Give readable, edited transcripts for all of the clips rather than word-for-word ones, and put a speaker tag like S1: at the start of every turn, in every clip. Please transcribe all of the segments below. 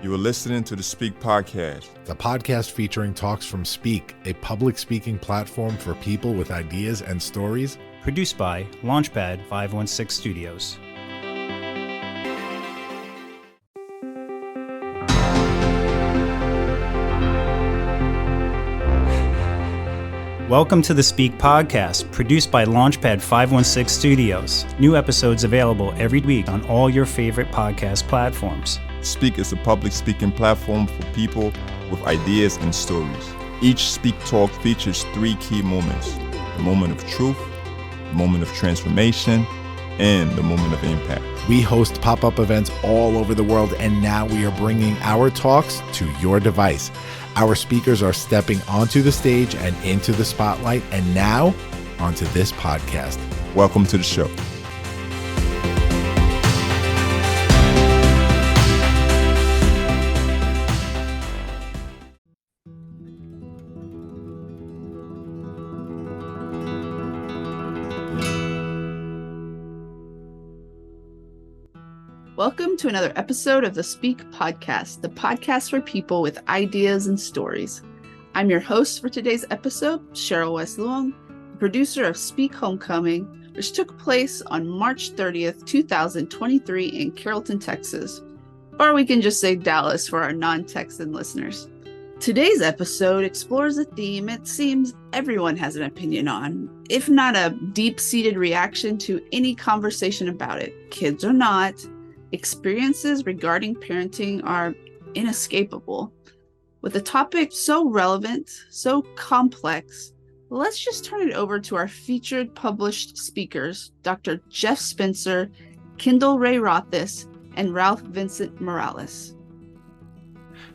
S1: You are listening to the Speak Podcast.
S2: The podcast featuring talks from Speak, a public speaking platform for people with ideas and stories.
S3: Produced by Launchpad 516 Studios. Welcome to the Speak Podcast, produced by Launchpad 516 Studios. New episodes available every week on all your favorite podcast platforms.
S1: Speak is a public speaking platform for people with ideas and stories. Each Speak Talk features three key moments: the moment of truth, the moment of transformation, and the moment of impact.
S2: We host pop-up events all over the world, and now we are bringing our talks to your device. Our speakers are stepping onto the stage and into the spotlight, and now onto this podcast.
S1: Welcome to the show.
S4: Welcome to another episode of the Speak Podcast, the podcast for people with ideas and stories. I'm your host for today's episode, Cheryl West Luong, producer of Speak Homecoming, which took place on March 30th, 2023 in Carrollton, Texas. Or we can just say Dallas for our non-Texan listeners. Today's episode explores a theme it seems everyone has an opinion on, if not a deep-seated reaction to any conversation about it. Kids or not, experiences regarding parenting are inescapable. With a topic so relevant, so complex, let's just turn it over to our featured published speakers, Dr. Jeff Spencer, Kendall Ray Rothis, and Ralph Vincent Morales.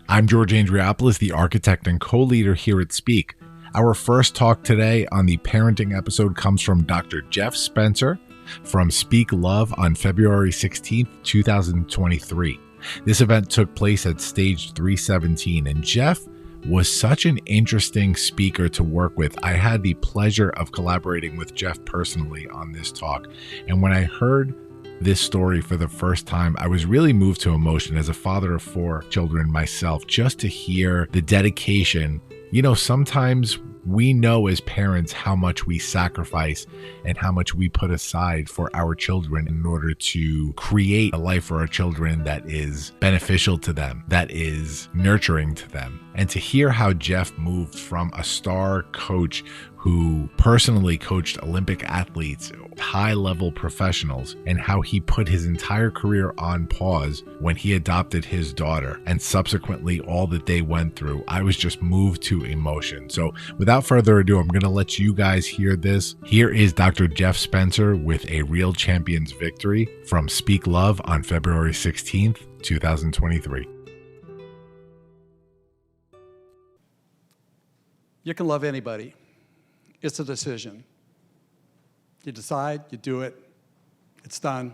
S2: I'm George Andriopoulos, the architect and co-leader here at Speak. Our first talk today on the parenting episode comes from Dr. Jeff Spencer from Speak Love on February 16th, 2023. This event took place at Stage 317, and Jeff was such an interesting speaker to work with. I had the pleasure of collaborating with Jeff personally on this talk, and when I heard this story for the first time, I was really moved to emotion as a father of 4 children myself, just to hear the dedication. You know, sometimes we know as parents how much we sacrifice and how much we put aside for our children in order to create a life for our children that is beneficial to them, that is nurturing to them. And to hear how Jeff moved from a star coach who personally coached Olympic athletes, high-level professionals, and how he put his entire career on pause when he adopted his daughter, and subsequently all that they went through, I was just moved to emotion. So without further ado, I'm going to let you guys hear this. Here is Dr. Jeff Spencer with a real champion's victory from Speak Love on February 16th, 2023.
S5: You can love anybody. It's a decision. You decide, you do it, it's done.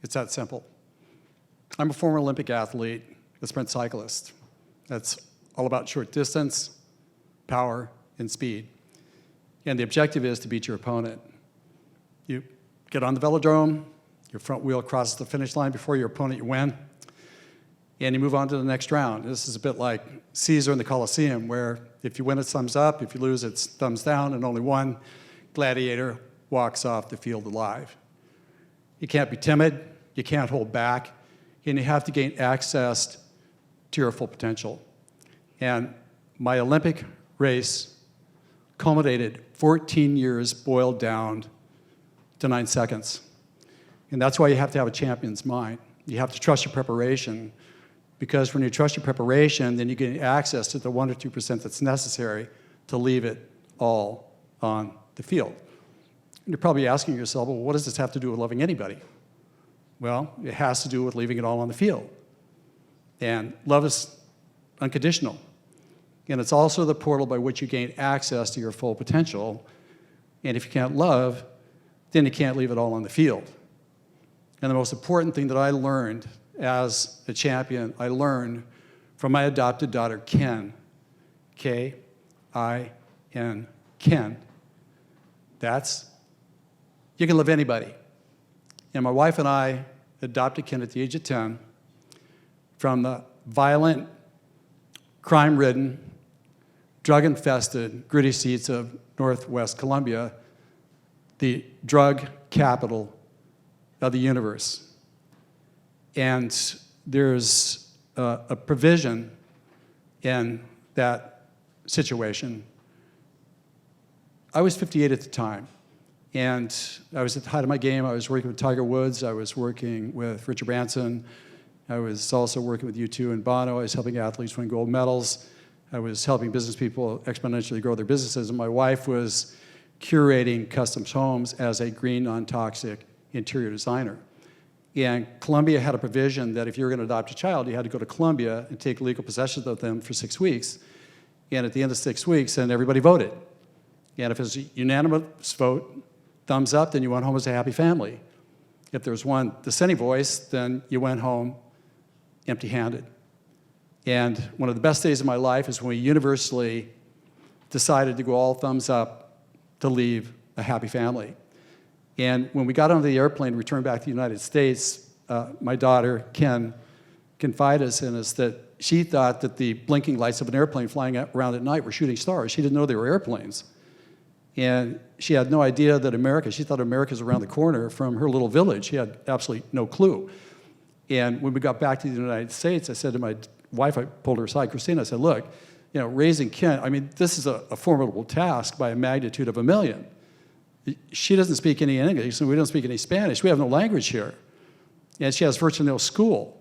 S5: It's that simple. I'm a former Olympic athlete, a sprint cyclist. That's all about short distance, power, and speed. And the objective is to beat your opponent. You get on the velodrome, your front wheel crosses the finish line before your opponent, you win, and you move on to the next round. This is a bit like Caesar in the Colosseum, where if you win, it's thumbs up, if you lose, it's thumbs down, and only one gladiator walks off the field alive. You can't be timid, you can't hold back, and you have to gain access to your full potential. And my Olympic race culminated 14 years boiled down to 9 seconds. And that's why you have to have a champion's mind. You have to trust your preparation, because when you trust your preparation, then you get access to the 1 or 2% that's necessary to leave it all on the field. You're probably asking yourself, well, what does this have to do with loving anybody? Well, it has to do with leaving it all on the field. And love is unconditional. And it's also the portal by which you gain access to your full potential. And if you can't love, then you can't leave it all on the field. And the most important thing that I learned as a champion, I learned from my adopted daughter, Ken, K-I-N, Ken. That's, you can love anybody. And my wife and I adopted Ken at the age of 10 from the violent, crime-ridden, drug-infested, gritty streets of Northwest Colombia, the drug capital of the universe. And there's a provision in that situation. I was 58 at the time, and I was at the height of my game. I was working with Tiger Woods. I was working with Richard Branson. I was also working with U2 and Bono. I was helping athletes win gold medals. I was helping business people exponentially grow their businesses. And my wife was curating custom homes as a green, non-toxic interior designer. And Colombia had a provision that if you were going to adopt a child, you had to go to Colombia and take legal possession of them for 6 weeks. And at the end of 6 weeks, then everybody voted. And if it was a unanimous vote, thumbs up, then you went home as a happy family. If there was one dissenting voice, then you went home empty-handed. And one of the best days of my life is when we universally decided to go all thumbs up to leave a happy family. And when we got on the airplane and returned back to the United States, my daughter, Ken, confided in us that she thought that the blinking lights of an airplane flying around at night were shooting stars. She didn't know they were airplanes. And she had no idea that she thought America was around the corner from her little village. She had absolutely no clue. And when we got back to the United States, I said to my wife, I pulled her aside, Christina, I said, look, raising Ken, this is a formidable task by a magnitude of 1 million. She doesn't speak any English, and we don't speak any Spanish. We have no language here. And she has virtually no school.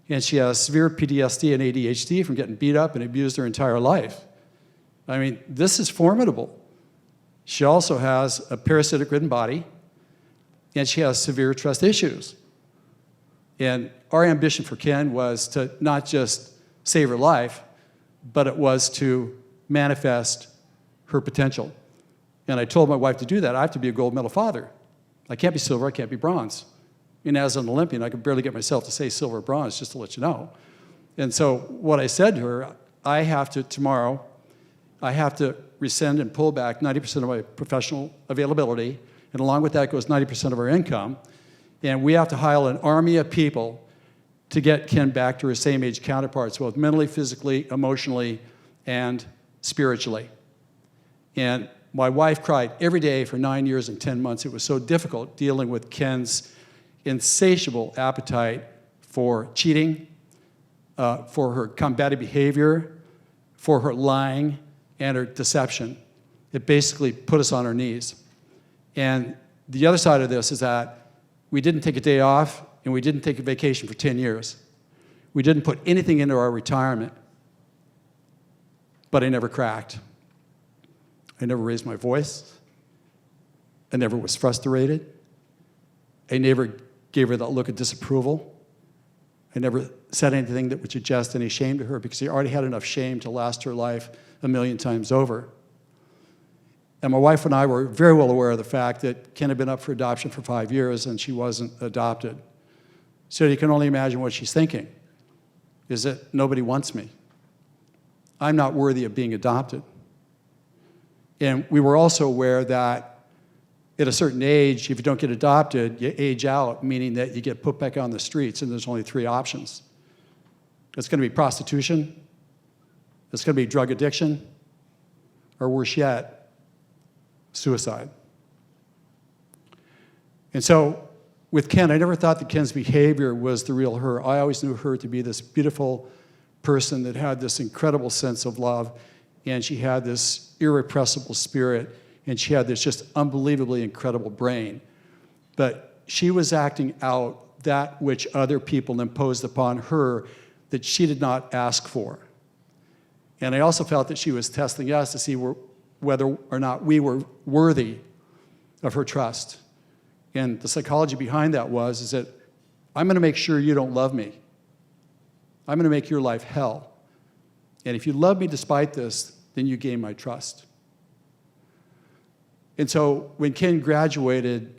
S5: And she has severe PTSD and ADHD from getting beat up and abused her entire life. This is formidable. She also has a parasitic-ridden body, and she has severe trust issues. And our ambition for Ken was to not just save her life, but it was to manifest her potential. And I told my wife to do that, I have to be a gold medal father. I can't be silver, I can't be bronze. As an Olympian, I could barely get myself to say silver or bronze, just to let you know. And so what I said to her, tomorrow, I have to rescind and pull back 90% of my professional availability, and along with that goes 90% of our income. And we have to hire an army of people to get Ken back to her same age counterparts, both mentally, physically, emotionally, and spiritually. And my wife cried every day for 9 years and 10 months. It was so difficult dealing with Ken's insatiable appetite for cheating, for her combative behavior, for her lying, and her deception. It basically put us on our knees. And the other side of this is that we didn't take a day off, and we didn't take a vacation for 10 years. We didn't put anything into our retirement. But I never cracked. I never raised my voice. I never was frustrated. I never gave her that look of disapproval. I never said anything that would suggest any shame to her, because she already had enough shame to last her life 1 million times over. And my wife and I were very well aware of the fact that Ken had been up for adoption for 5 years and she wasn't adopted. So you can only imagine what she's thinking, is that nobody wants me. I'm not worthy of being adopted. And we were also aware that at a certain age, if you don't get adopted, you age out, meaning that you get put back on the streets, and there's only 3 options. It's going to be prostitution, it's going to be drug addiction, or worse yet, suicide. And so with Ken, I never thought that Ken's behavior was the real her. I always knew her to be this beautiful person that had this incredible sense of love, and she had this irrepressible spirit, and she had this just unbelievably incredible brain. But she was acting out that which other people imposed upon her that she did not ask for. And I also felt that she was testing us to see whether or not we were worthy of her trust. And the psychology behind that is that I'm going to make sure you don't love me. I'm going to make your life hell. And if you love me despite this, then you gain my trust. And so when Ken graduated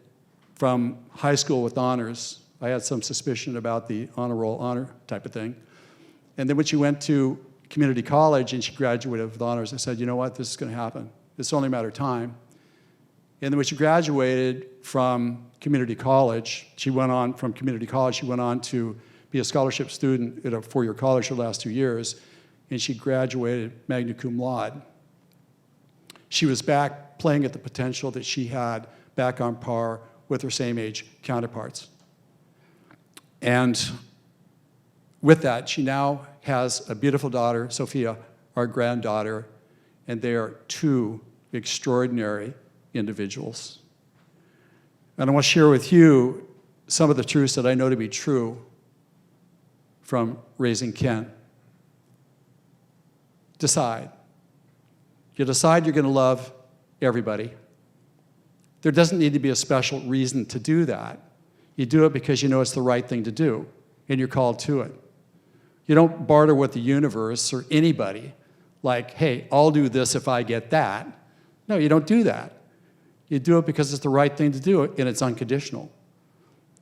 S5: from high school with honors, I had some suspicion about the honor roll honor type of thing. And then when she went to community college and she graduated with honors, I said, you know what, this is going to happen. It's only a matter of time. And then when she graduated from community college, she went on to be a scholarship student at a four-year college for the last 2 years, and she graduated magna cum laude. She was back playing at the potential that she had, back on par with her same-age counterparts. And with that, she now has a beautiful daughter, Sophia, our granddaughter, and they are two extraordinary individuals. And I want to share with you some of the truths that I know to be true from raising Ken. Decide. You decide you're going to love everybody. There doesn't need to be a special reason to do that. You do it because you know it's the right thing to do, and you're called to it. You don't barter with the universe or anybody, like, hey, I'll do this if I get that. No, you don't do that. You do it because it's the right thing to do, and it's unconditional.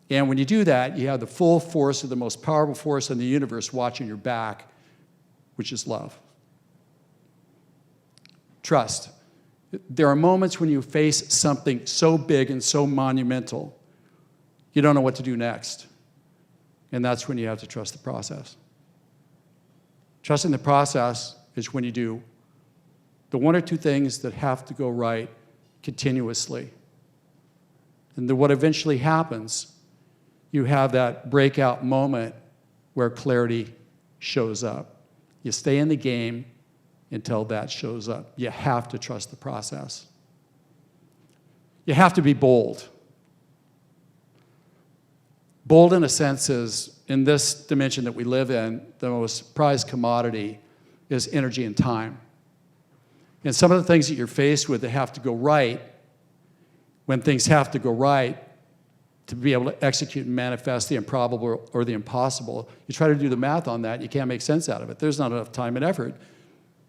S5: And when you do that, you have the full force of the most powerful force in the universe watching your back, which is love. Trust. There are moments when you face something so big and so monumental, you don't know what to do next. And that's when you have to trust the process. Trusting the process is when you do the one or two things that have to go right continuously. And then what eventually happens, you have that breakout moment where clarity shows up. You stay in the game until that shows up. You have to trust the process. You have to be bold. Bold, in a sense, is, in this dimension that we live in, the most prized commodity is energy and time. And some of the things that you're faced with that have to go right, when things have to go right, to be able to execute and manifest the improbable or the impossible, you try to do the math on that, you can't make sense out of it. There's not enough time and effort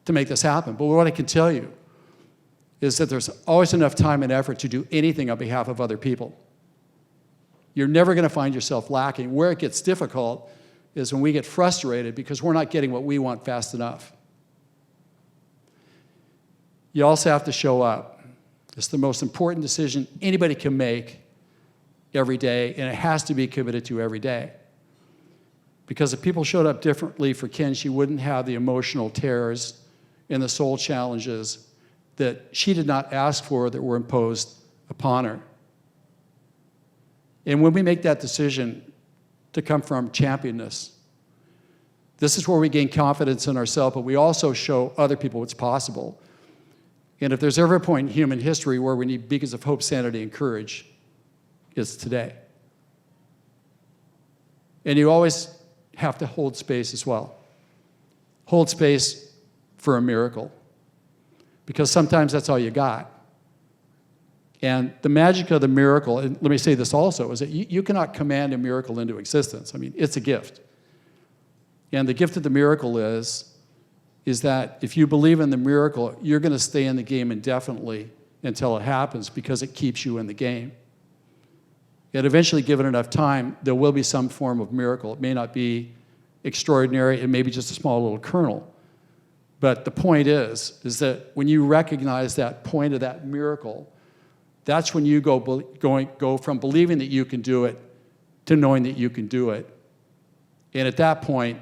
S5: to make this happen. But what I can tell you is that there's always enough time and effort to do anything on behalf of other people. You're never going to find yourself lacking. Where it gets difficult is when we get frustrated because we're not getting what we want fast enough. You also have to show up. It's the most important decision anybody can make every day, and it has to be committed to every day. Because if people showed up differently for Ken, she wouldn't have the emotional tears and the soul challenges that she did not ask for that were imposed upon her. And when we make that decision to come from championness, this is where we gain confidence in ourselves, but we also show other people what's possible. And if there's ever a point in human history where we need beacons of hope, sanity, and courage, it's today. And you always have to hold space as well. Hold space for a miracle. Because sometimes that's all you got. And the magic of the miracle, and let me say this also, is that you cannot command a miracle into existence. I mean, it's a gift. And the gift of the miracle is that if you believe in the miracle, you're going to stay in the game indefinitely until it happens because it keeps you in the game. And eventually, given enough time, there will be some form of miracle. It may not be extraordinary. It may be just a small little kernel. But the point is that when you recognize that point of that miracle, that's when you go from believing that you can do it to knowing that you can do it. And at that point,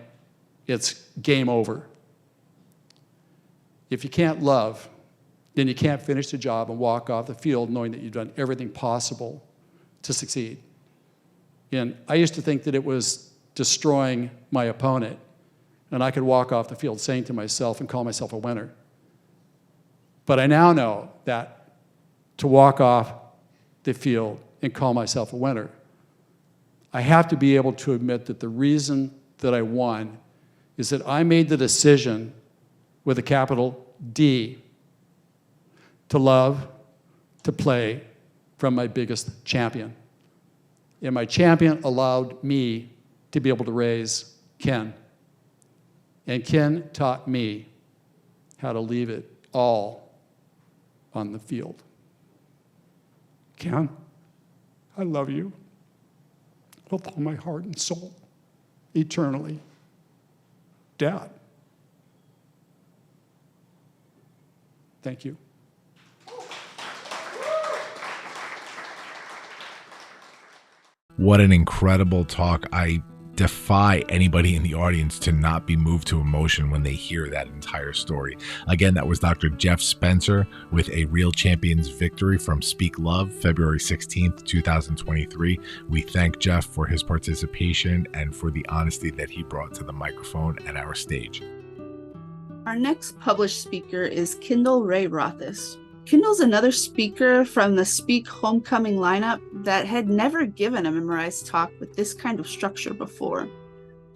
S5: it's game over. If you can't love, then you can't finish the job and walk off the field knowing that you've done everything possible to succeed. And I used to think that it was destroying my opponent, and I could walk off the field saying to myself and call myself a winner. But I now know that to walk off the field and call myself a winner, I have to be able to admit that the reason that I won is that I made the decision with a capital D to love, to play from my biggest champion. And my champion allowed me to be able to raise Ken. And Ken taught me how to leave it all on the field. Ken, I love you with all my heart and soul, eternally. Dad. Thank you.
S2: What an incredible talk. I defy anybody in the audience to not be moved to emotion when they hear that entire story. Again, that was Dr. Jeff Spencer with A Real Champion's Victory from Speak Love, February 16th, 2023. We thank Jeff for his participation and for the honesty that he brought to the microphone and our stage.
S4: Our next published speaker is Kendall Ray Rothis. Kendall's another speaker from the Speak Homecoming lineup that had never given a memorized talk with this kind of structure before.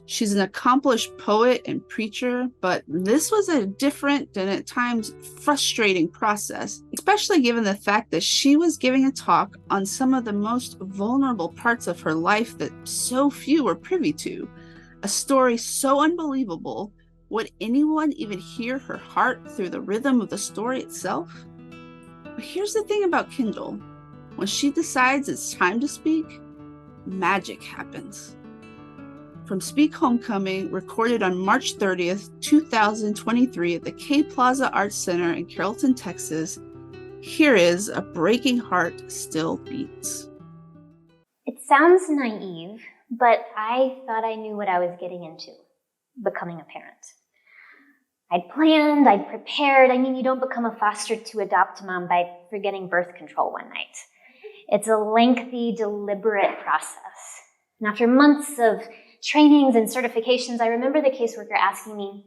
S4: She's an accomplished poet and preacher, but this was a different and at times frustrating process, especially given the fact that she was giving a talk on some of the most vulnerable parts of her life that so few were privy to. A story so unbelievable, would anyone even hear her heart through the rhythm of the story itself? But here's the thing about Kendall. When she decides it's time to speak, magic happens. From Speak Homecoming, recorded on March 30th, 2023 at the K Plaza Arts Center in Carrollton, Texas, here is A Breaking Heart Still Beats.
S6: It sounds naive, but I thought I knew what I was getting into, becoming a parent. I'd planned, I'd prepared. I mean, you don't become a foster to adopt mom by forgetting birth control one night. It's a lengthy, deliberate process. And after months of trainings and certifications, I remember the caseworker asking me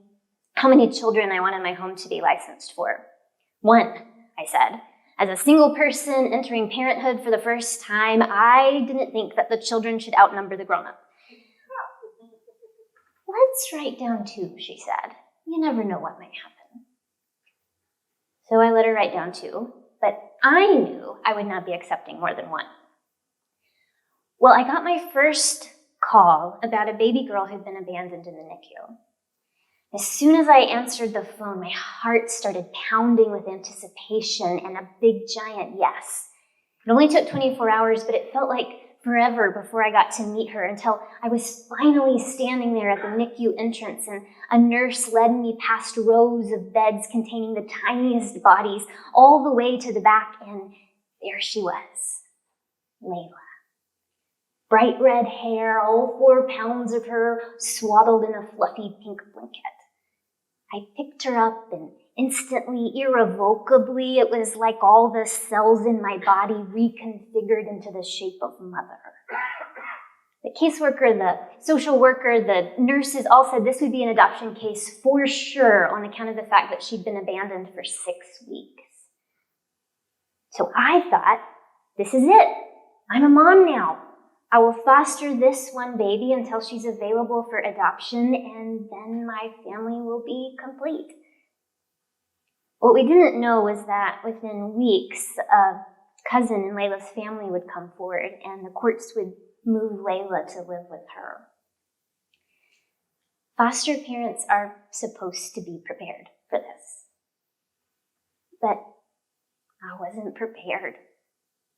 S6: how many children I wanted my home to be licensed for. 1, I said. As a single person entering parenthood for the first time, I didn't think that the children should outnumber the grown-up. Let's write down 2, she said. You never know what might happen. So I let her write down 2, but I knew I would not be accepting more than 1. Well, I got my first call about a baby girl who'd been abandoned in the NICU. As soon as I answered the phone, my heart started pounding with anticipation and a big giant yes. It only took 24 hours, but it felt like forever before I got to meet her, until I was finally standing there at the NICU entrance and a nurse led me past rows of beds containing the tiniest bodies all the way to the back, and there she was, Layla. Bright red hair, all 4 pounds of her swaddled in a fluffy pink blanket. I picked her up, and instantly, irrevocably, it was like all the cells in my body reconfigured into the shape of mother. The caseworker, the social worker, the nurses all said this would be an adoption case for sure on account of the fact that she'd been abandoned for 6 weeks. So I thought, this is it. I'm a mom now. I will foster this one baby until she's available for adoption, and then my family will be complete. What we didn't know was that within weeks, a cousin in Layla's family would come forward, and the courts would move Layla to live with her. Foster parents are supposed to be prepared for this. But I wasn't prepared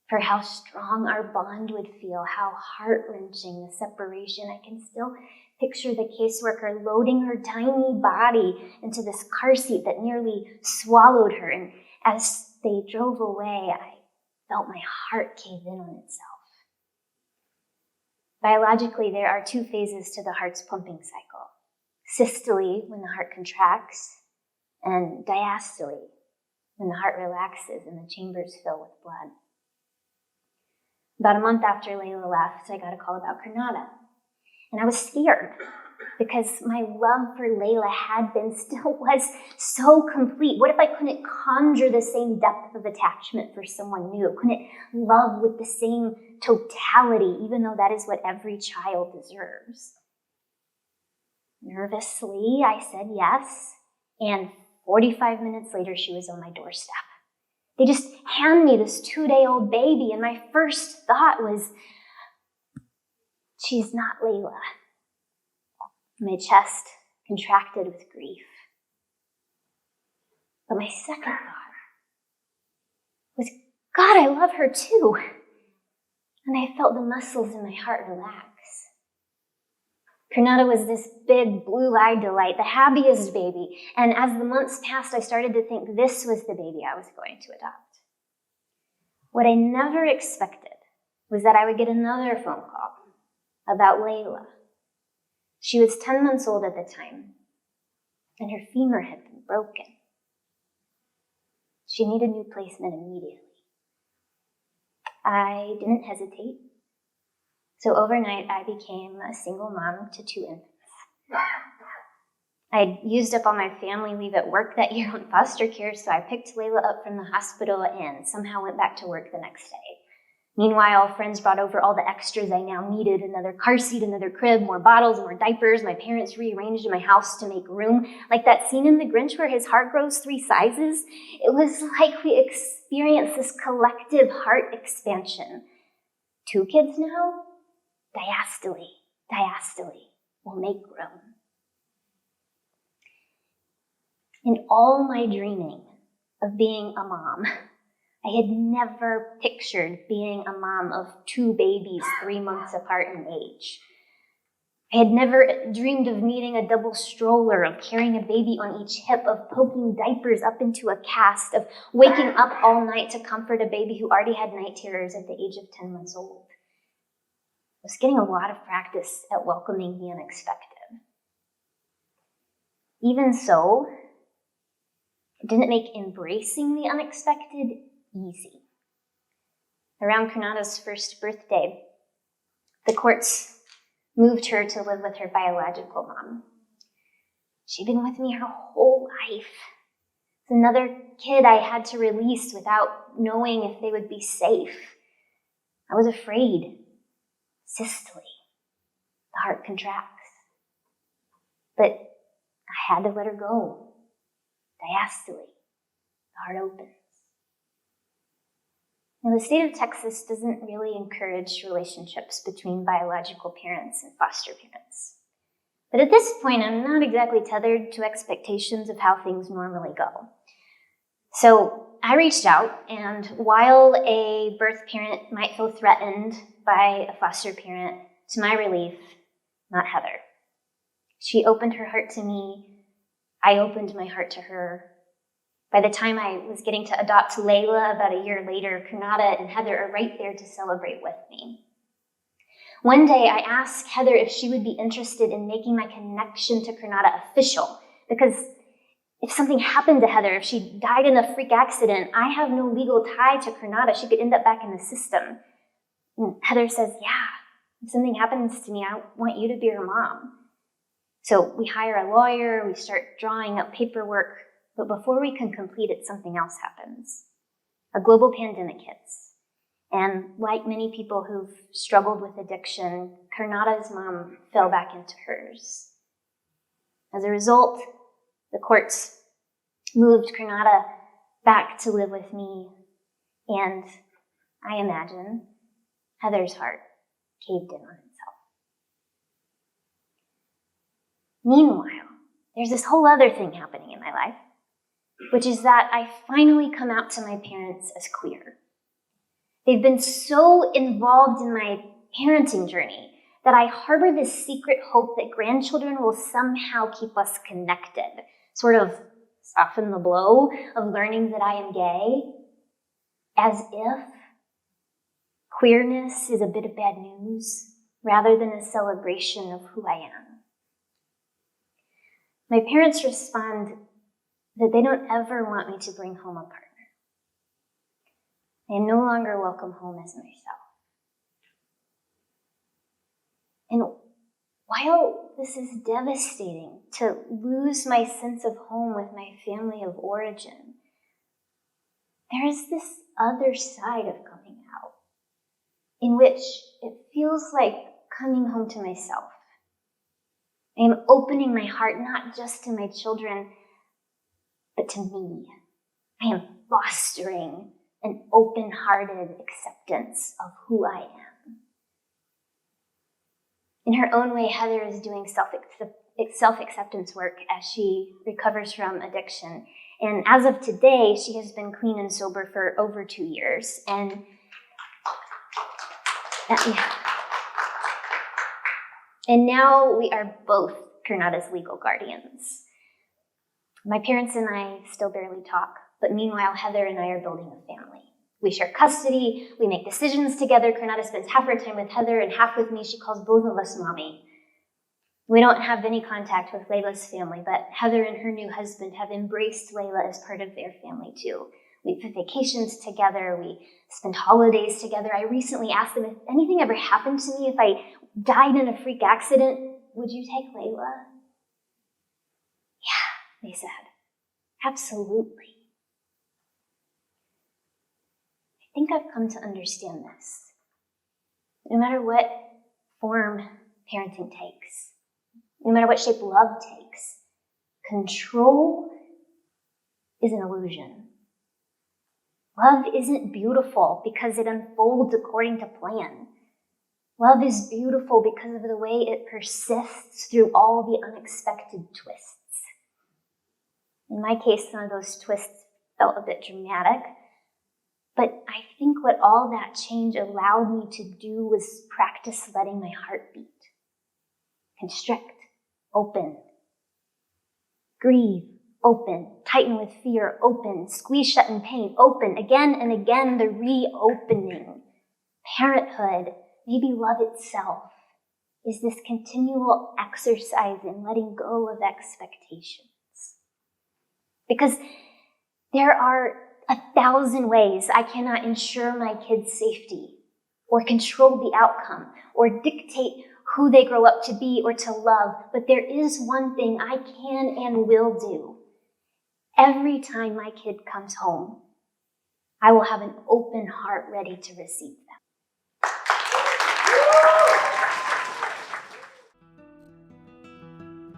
S6: for how strong our bond would feel, how heart-wrenching the separation. I can still picture the caseworker loading her tiny body into this car seat that nearly swallowed her. And as they drove away, I felt my heart cave in on itself. Biologically, there are 2 phases to the heart's pumping cycle. Systole, when the heart contracts, and diastole, when the heart relaxes and the chambers fill with blood. About a month after Layla left, I got a call about Granada. And I was scared because my love for Layla had been, still was, so complete. What if I couldn't conjure the same depth of attachment for someone new? Couldn't love with the same totality, even though that is what every child deserves? Nervously, I said yes, and 45 minutes later, she was on my doorstep. They just hand me this 2-day-old baby, and my first thought was, she's not Layla. My chest contracted with grief. But my second thought was, God, I love her too. And I felt the muscles in my heart relax. Granada was this big, blue-eyed delight, the happiest baby. And as the months passed, I started to think this was the baby I was going to adopt. What I never expected was that I would get another phone call about Layla She was 10 months old at the time, and her femur had been broken. She needed new placement immediately. I didn't hesitate. So overnight, I became a single mom to 2 infants. I'd used up all my family leave at work that year on foster care, so I picked Layla up from the hospital and somehow went back to work the next day. Meanwhile, friends brought over all the extras I now needed: another car seat, another crib, more bottles, more diapers. My parents rearranged my house to make room. Like that scene in The Grinch where his heart grows 3 sizes. It was like we experienced this collective heart expansion. 2 kids now? Diastole. We'll make room. In all my dreaming of being a mom, I had never pictured being a mom of 2 babies 3 months apart in age. I had never dreamed of needing a double stroller, of carrying a baby on each hip, of poking diapers up into a cast, of waking up all night to comfort a baby who already had night terrors at the age of 10 months old. I was getting a lot of practice at welcoming the unexpected. Even so, it didn't make embracing the unexpected easy. Around Karnata's first birthday, the courts moved her to live with her biological mom. She'd been with me her whole life. It's another kid I had to release without knowing if they would be safe. I was afraid. Systole. The heart contracts. But I had to let her go. Diastole. The heart opens. Now, the state of Texas doesn't really encourage relationships between biological parents and foster parents. But at this point, I'm not exactly tethered to expectations of how things normally go. So I reached out, and while a birth parent might feel threatened by a foster parent, to my relief, not Heather. She opened her heart to me. I opened my heart to her. By the time I was getting to adopt Layla about a year later, Karnata and Heather are right there to celebrate with me. One day I asked Heather if she would be interested in making my connection to Karnata official, because if something happened to Heather, if she died in a freak accident, I have no legal tie to Karnata. She could end up back in the system. And Heather says, yeah, if something happens to me, I want you to be her mom. So we hire a lawyer, we start drawing up paperwork, but before we can complete it, something else happens. A global pandemic hits. And like many people who've struggled with addiction, Karnata's mom fell back into hers. As a result, the courts moved Karnata back to live with me, and I imagine Heather's heart caved in on itself. Meanwhile, there's this whole other thing happening in my life, which is that I finally come out to my parents as queer. They've been so involved in my parenting journey that I harbor this secret hope that grandchildren will somehow keep us connected, sort of soften the blow of learning that I am gay, as if queerness is a bit of bad news rather than a celebration of who I am. My parents respond that they don't ever want me to bring home a partner. I am no longer welcome home as myself. And while this is devastating to lose my sense of home with my family of origin, there is this other side of coming out in which it feels like coming home to myself. I am opening my heart not just to my children, but to me. I am fostering an open-hearted acceptance of who I am. In her own way, Heather is doing self-acceptance work as she recovers from addiction. And as of today, she has been clean and sober for over 2 years. And now we are both Karnata's legal guardians. My parents and I still barely talk, but meanwhile, Heather and I are building a family. We share custody, we make decisions together. Karnata spends half her time with Heather and half with me. She calls both of us mommy. We don't have any contact with Layla's family, but Heather and her new husband have embraced Layla as part of their family too. We have vacations together, we spend holidays together. I recently asked them if anything ever happened to me, if I died in a freak accident, would you take Layla? Yeah, they said. Absolutely. I think I've come to understand this. No matter what form parenting takes, no matter what shape love takes, control is an illusion. Love isn't beautiful because it unfolds according to plan. Love is beautiful because of the way it persists through all the unexpected twists. In my case, some of those twists felt a bit dramatic, but I think what all that change allowed me to do was practice letting my heart beat. Constrict, open. Grieve, open. Tighten with fear, open. Squeeze shut in pain, open. Again and again, the reopening. Parenthood, maybe love itself, is this continual exercise in letting go of expectations. Because there are 1,000 ways I cannot ensure my kids' safety, or control the outcome, or dictate who they grow up to be or to love. But there is one thing I can and will do. Every time my kid comes home, I will have an open heart ready to receive them.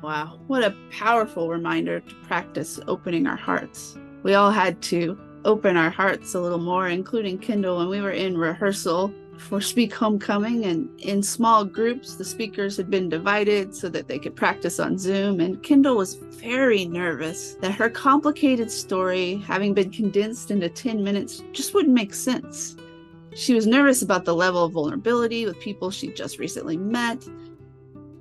S4: Wow, what a powerful reminder to practice opening our hearts. We all had to open our hearts a little more, including Kendall, when we were in rehearsal for Speak Homecoming, and in small groups, the speakers had been divided so that they could practice on Zoom, and Kendall was very nervous that her complicated story, having been condensed into 10 minutes, just wouldn't make sense. She was nervous about the level of vulnerability with people she'd just recently met,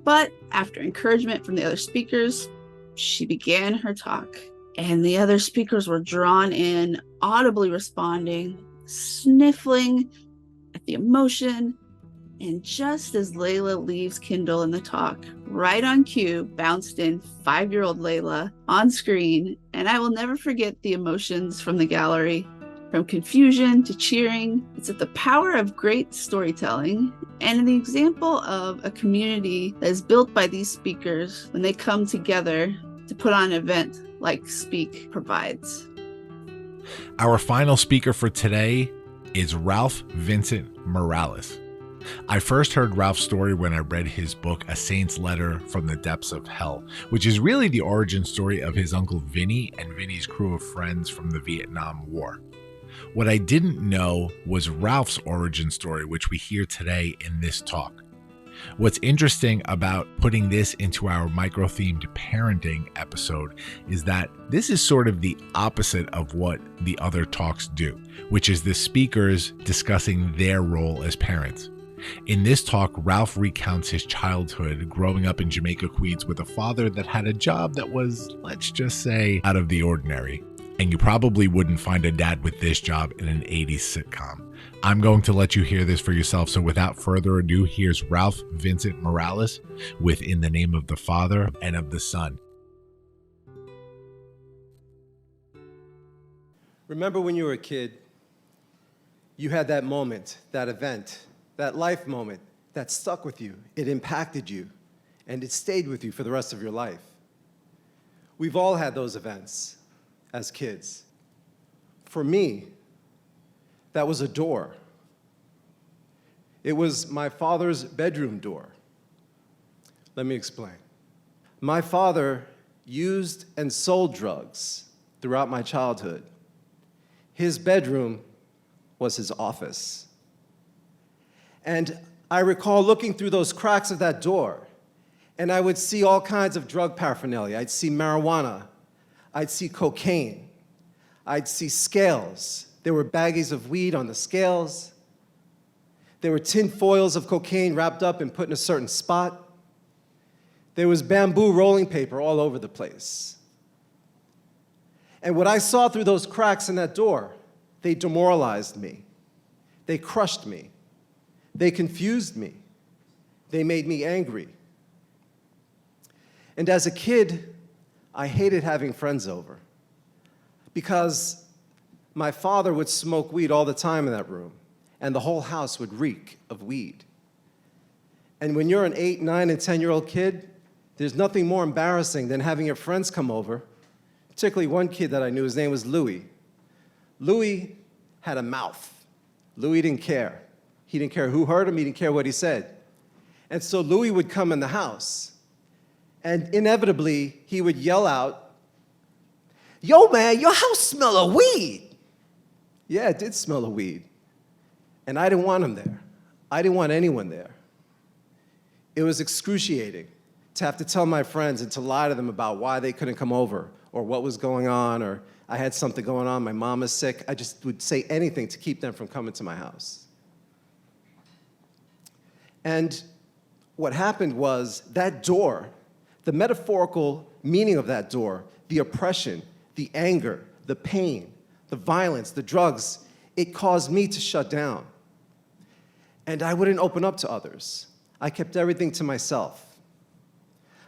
S4: but after encouragement from the other speakers, she began her talk, and the other speakers were drawn in, audibly responding, sniffling at the emotion. And just as Layla leaves Kendall in the talk, right on cue bounced in 5-year-old Layla on screen, and I will never forget the emotions from the gallery. From confusion to cheering, it's at the power of great storytelling and an example of a community that is built by these speakers when they come together to put on an event like Speak provides.
S2: Our final speaker for today is Ralph Vincent Morales. I first heard Ralph's story when I read his book, A Saint's Letter from the Depths of Hell, which is really the origin story of his uncle Vinny and Vinny's crew of friends from the Vietnam War. What I didn't know was Ralph's origin story, which we hear today in this talk. What's interesting about putting this into our micro-themed parenting episode is that this is sort of the opposite of what the other talks do, which is the speakers discussing their role as parents. In this talk, Ralph recounts his childhood growing up in Jamaica, Queens with a father that had a job that was, let's just say, out of the ordinary. And you probably wouldn't find a dad with this job in an 80s sitcom. I'm going to let you hear this for yourself. So without further ado, here's Ralph Vincent Morales with In the Name of the Father and of the Son.
S7: Remember when you were a kid, you had that moment, that event, that life moment that stuck with you. It impacted you, and it stayed with you for the rest of your life. We've all had those events as kids. For me, that was a door. It was my father's bedroom door. Let me explain. My father used and sold drugs throughout my childhood. His bedroom was his office. And I recall looking through those cracks of that door, and I would see all kinds of drug paraphernalia. I'd see marijuana. I'd see cocaine. I'd see scales. There were baggies of weed on the scales. There were tin foils of cocaine wrapped up and put in a certain spot. There was bamboo rolling paper all over the place. And what I saw through those cracks in that door, they demoralized me. They crushed me. They confused me. They made me angry. And as a kid, I hated having friends over because my father would smoke weed all the time in that room, and the whole house would reek of weed. And when you're an 8, 9, and 10-year-old kid, there's nothing more embarrassing than having your friends come over, particularly one kid that I knew, his name was Louis. Louis had a mouth. Louis didn't care. He didn't care who heard him, he didn't care what he said. And so Louis would come in the house, and inevitably, he would yell out, "Yo, man, your house smell of weed." Yeah, it did smell of weed. And I didn't want him there. I didn't want anyone there. It was excruciating to have to tell my friends and to lie to them about why they couldn't come over or what was going on, or I had something going on, my mom is sick. I just would say anything to keep them from coming to my house. And what happened was that door, the metaphorical meaning of that door, the oppression, the anger, the pain, the violence, the drugs, it caused me to shut down. And I wouldn't open up to others. I kept everything to myself.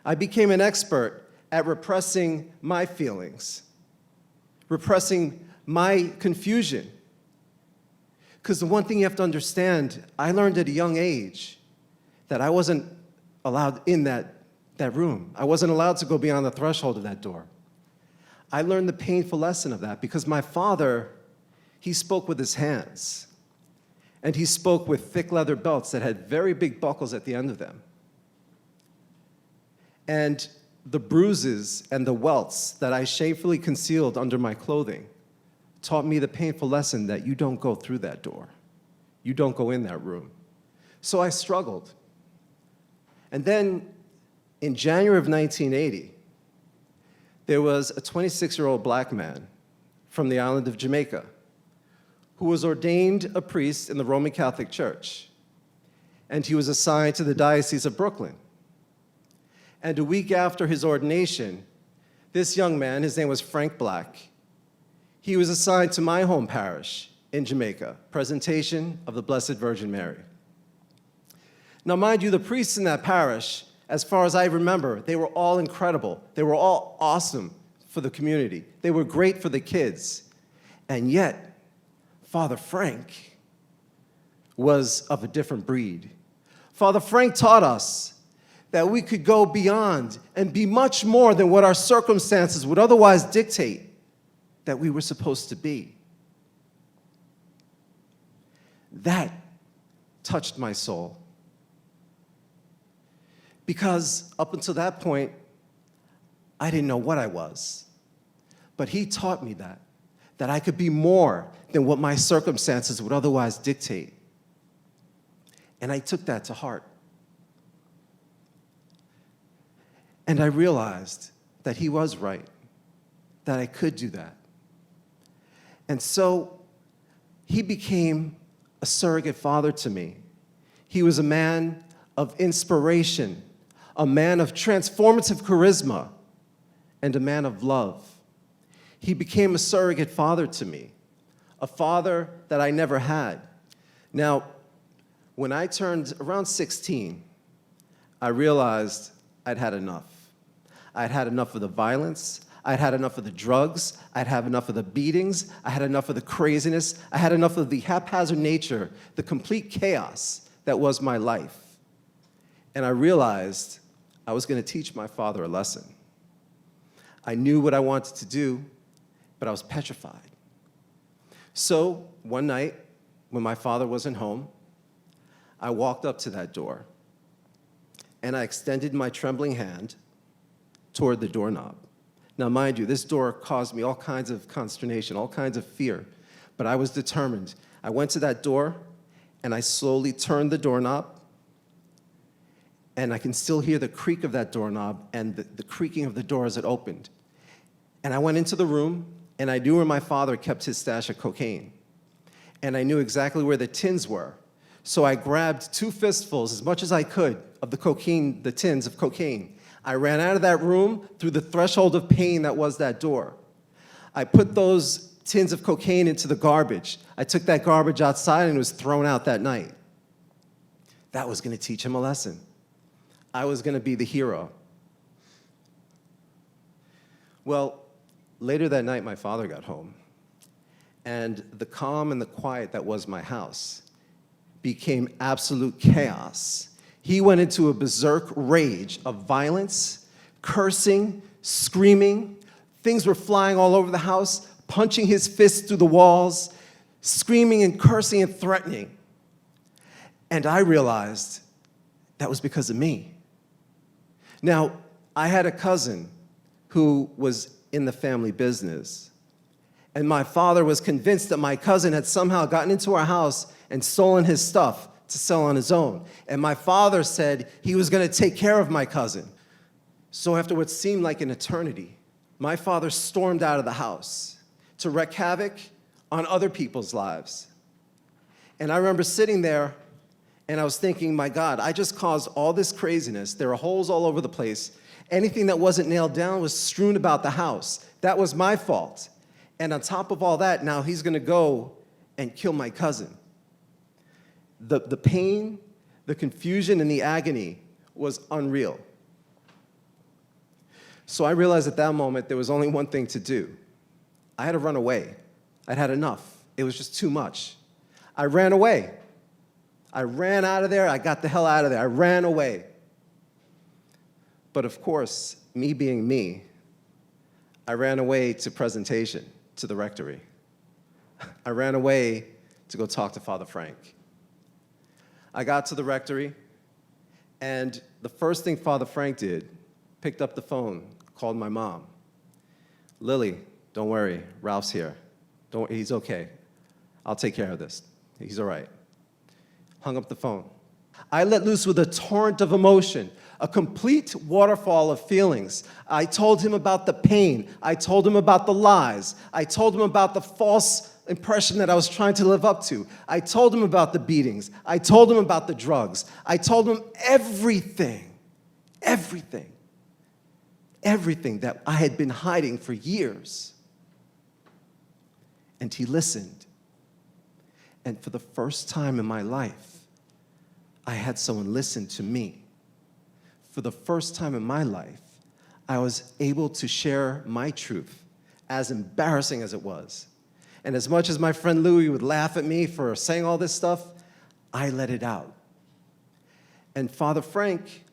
S7: I became an expert at repressing my feelings, repressing my confusion. Because the one thing you have to understand, I learned at a young age that I wasn't allowed in that room. I wasn't allowed to go beyond the threshold of that door. I learned the painful lesson of that because my father, he spoke with his hands. And he spoke with thick leather belts that had very big buckles at the end of them. And the bruises and the welts that I shamefully concealed under my clothing taught me the painful lesson that you don't go through that door. You don't go in that room. So I struggled. And then in January of 1980, there was a 26-year-old black man from the island of Jamaica who was ordained a priest in the Roman Catholic Church. And he was assigned to the Diocese of Brooklyn. And a week after his ordination, this young man, his name was Frank Black, he was assigned to my home parish in Jamaica, Presentation of the Blessed Virgin Mary. Now, mind you, the priests in that parish, as far as I remember, they were all incredible. They were all awesome for the community. They were great for the kids. And yet, Father Frank was of a different breed. Father Frank taught us that we could go beyond and be much more than what our circumstances would otherwise dictate that we were supposed to be. That touched my soul. Because up until that point, I didn't know what I was. But he taught me that I could be more than what my circumstances would otherwise dictate. And I took that to heart. And I realized that he was right, that I could do that. And so he became a surrogate father to me. He was a man of inspiration, a man of transformative charisma, and a man of love. He became a surrogate father to me, a father that I never had. Now, when I turned around 16, I realized I'd had enough. I'd had enough of the violence. I'd had enough of the drugs. I'd had enough of the beatings. I had enough of the craziness. I had enough of the haphazard nature, the complete chaos that was my life. And I realized I was going to teach my father a lesson. I knew what I wanted to do, but I was petrified. So one night, when my father wasn't home, I walked up to that door, and I extended my trembling hand toward the doorknob. Now, mind you, this door caused me all kinds of consternation, all kinds of fear, but I was determined. I went to that door, and I slowly turned the doorknob, and I can still hear the creak of that doorknob and the creaking of the door as it opened. And I went into the room, and I knew where my father kept his stash of cocaine. And I knew exactly where the tins were. So I grabbed 2 fistfuls, as much as I could, of the cocaine, the tins of cocaine. I ran out of that room through the threshold of pain that was that door. I put those tins of cocaine into the garbage. I took that garbage outside and it was thrown out that night. That was going to teach him a lesson. I was going to be the hero. Well, later that night, my father got home, and the calm and the quiet that was my house became absolute chaos. He went into a berserk rage of violence, cursing, screaming. Things were flying all over the house, punching his fists through the walls, screaming and cursing and threatening. And I realized that was because of me. Now, I had a cousin who was in the family business, and my father was convinced that my cousin had somehow gotten into our house and stolen his stuff to sell on his own. And my father said he was going to take care of my cousin. So after what seemed like an eternity, my father stormed out of the house to wreak havoc on other people's lives. And I remember sitting there, and I was thinking, my God, I just caused all this craziness. There were holes all over the place. Anything that wasn't nailed down was strewn about the house. That was my fault. And on top of all that, now he's going to go and kill my cousin. The pain, the confusion, and the agony was unreal. So I realized at that moment there was only one thing to do. I had to run away. I'd had enough. It was just too much. I ran away. I ran out of there. I got the hell out of there. I ran away. But of course, me being me, I ran away to presentation to the rectory. I ran away to go talk to Father Frank. I got to the rectory, and the first thing Father Frank did, picked up the phone, called my mom. Lily, don't worry, Ralph's here. He's okay. I'll take care of this. He's all right. Hung up the phone. I let loose with a torrent of emotion, a complete waterfall of feelings. I told him about the pain. I told him about the lies. I told him about the false impression that I was trying to live up to. I told him about the beatings. I told him about the drugs. I told him everything that I had been hiding for years. And he listened. And for the first time in my life, I had someone listen to me. For the first time in my life, I was able to share my truth, as embarrassing as it was. And as much as my friend Louie would laugh at me for saying all this stuff, I let it out. And Father Frank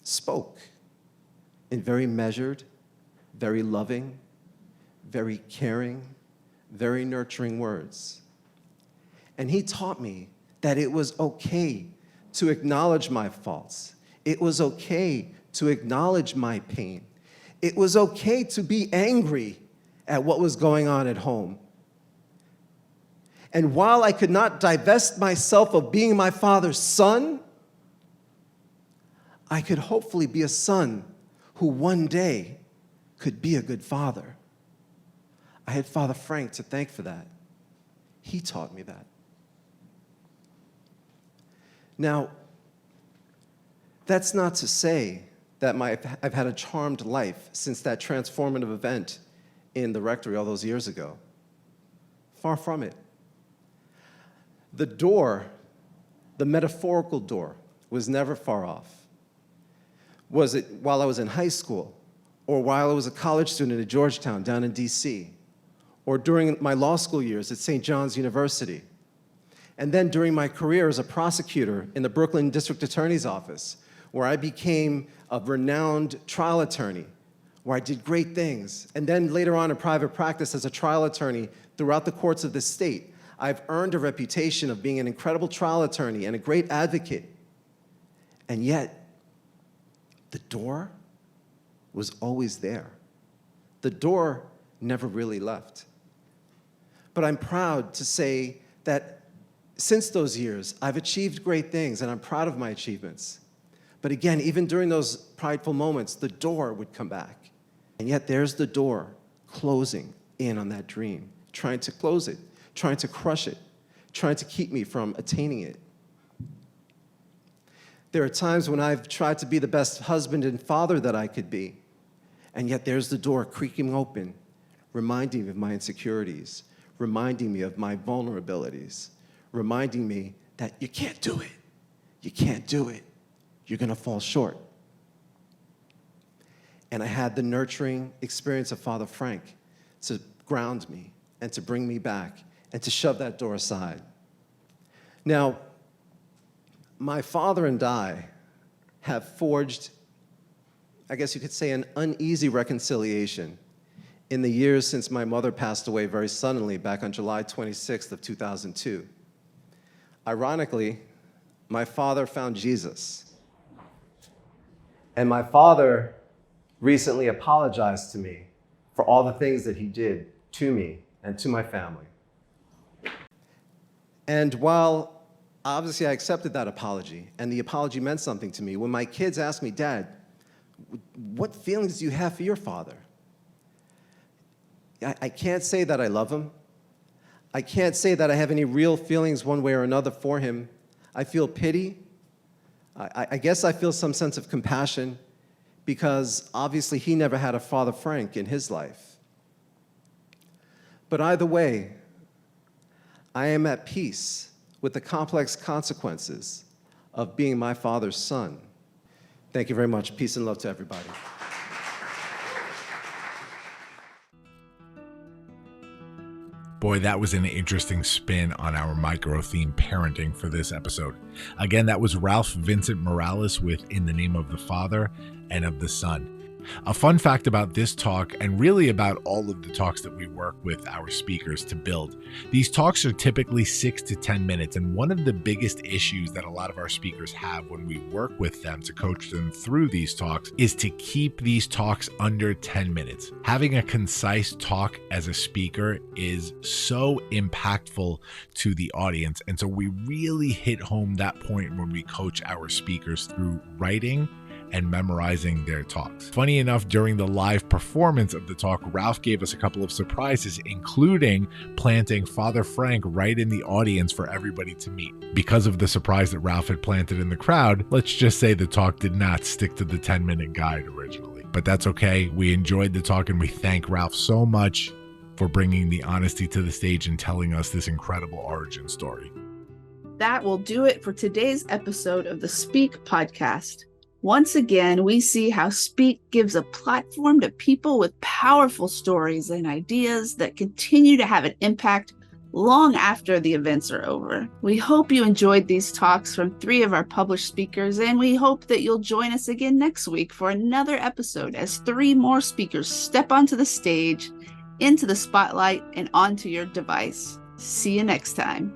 S7: spoke in very measured, very loving, very caring, very nurturing words. And he taught me that it was okay to acknowledge my faults. It was okay to acknowledge my pain. It was okay to be angry at what was going on at home. And while I could not divest myself of being my father's son, I could hopefully be a son who one day could be a good father. I had Father Frank to thank for that. He taught me that. Now, that's not to say that I've had a charmed life since that transformative event in the rectory all those years ago. Far from it. The door, the metaphorical door, was never far off. Was it while I was in high school, or while I was a college student at Georgetown down in DC, or during my law school years at St. John's University, and then during my career as a prosecutor in the Brooklyn District Attorney's Office, where I became a renowned trial attorney, where I did great things, and then later on in private practice as a trial attorney throughout the courts of the state. I've earned a reputation of being an incredible trial attorney and a great advocate. And yet, the door was always there. The door never really left. But I'm proud to say that since those years, I've achieved great things, and I'm proud of my achievements. But again, even during those prideful moments, the door would come back. And yet there's the door closing in on that dream, trying to close it, trying to crush it, trying to keep me from attaining it. There are times when I've tried to be the best husband and father that I could be, and yet there's the door creaking open, reminding me of my insecurities, reminding me of my vulnerabilities, reminding me that you can't do it. You can't do it. You're going to fall short. And I had the nurturing experience of Father Frank to ground me and to bring me back and to shove that door aside. Now, my father and I have forged, I guess you could say, an uneasy reconciliation in the years since my mother passed away very suddenly back on July 26th of 2002. Ironically, my father found Jesus. And my father recently apologized to me for all the things that he did to me and to my family. And while obviously I accepted that apology, and the apology meant something to me, when my kids asked me, Dad, what feelings do you have for your father? I can't say that I love him. I can't say that I have any real feelings one way or another for him. I feel pity. I guess I feel some sense of compassion because obviously he never had a Father Frank in his life. But either way, I am at peace with the complex consequences of being my father's son. Thank you very much. Peace and love to everybody.
S2: Boy, that was an interesting spin on our micro-theme parenting for this episode. Again, that was Ralph Vincent Morales with In the Name of the Father and of the Son. A fun fact about this talk, and really about all of the talks that we work with our speakers to build, these talks are typically 6 to 10 minutes, and one of the biggest issues that a lot of our speakers have when we work with them to coach them through these talks is to keep these talks under 10 minutes. Having a concise talk as a speaker is so impactful to the audience, and so we really hit home that point when we coach our speakers through writing and memorizing their talks. Funny enough, during the live performance of the talk, Ralph gave us a couple of surprises, including planting Father Frank right in the audience for everybody to meet. Because of the surprise that Ralph had planted in the crowd, let's just say the talk did not stick to the 10-minute guide originally. But that's okay. We enjoyed the talk, and we thank Ralph so much for bringing the honesty to the stage and telling us this incredible origin story.
S4: That will do it for today's episode of the Speak Podcast. Once again, we see how Speak gives a platform to people with powerful stories and ideas that continue to have an impact long after the events are over. We hope you enjoyed these talks from 3 of our published speakers, and we hope that you'll join us again next week for another episode as 3 more speakers step onto the stage, into the spotlight, and onto your device. See you next time.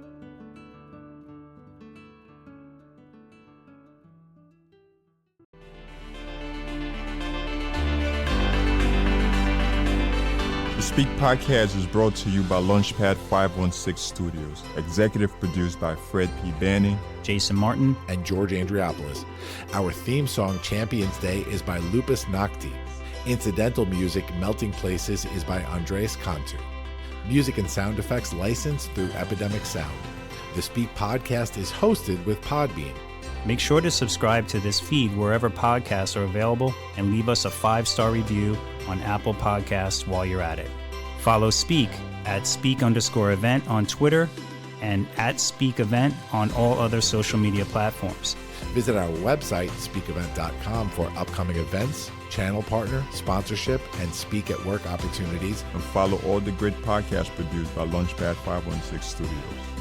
S1: The Speak Podcast is brought to you by Launchpad 516 Studios. Executive produced by Fred P. Banning,
S3: Jason Martin,
S2: and George Andriopoulos. Our theme song, Champions Day, is by Lupus Nocti. Incidental music, Melting Places, is by Andreas Cantu. Music and sound effects licensed through Epidemic Sound. The Speak Podcast is hosted with Podbean.
S3: make sure to subscribe to this feed wherever podcasts are available and leave us a 5-star review on Apple Podcasts while you're at it. Follow Speak at Speak_event on Twitter and at Speak Event on all other social media platforms.
S2: Visit our website, speakevent.com, for upcoming events, channel partner, sponsorship, and speak at work opportunities.
S1: And follow all the great podcasts produced by Launchpad 516 Studios.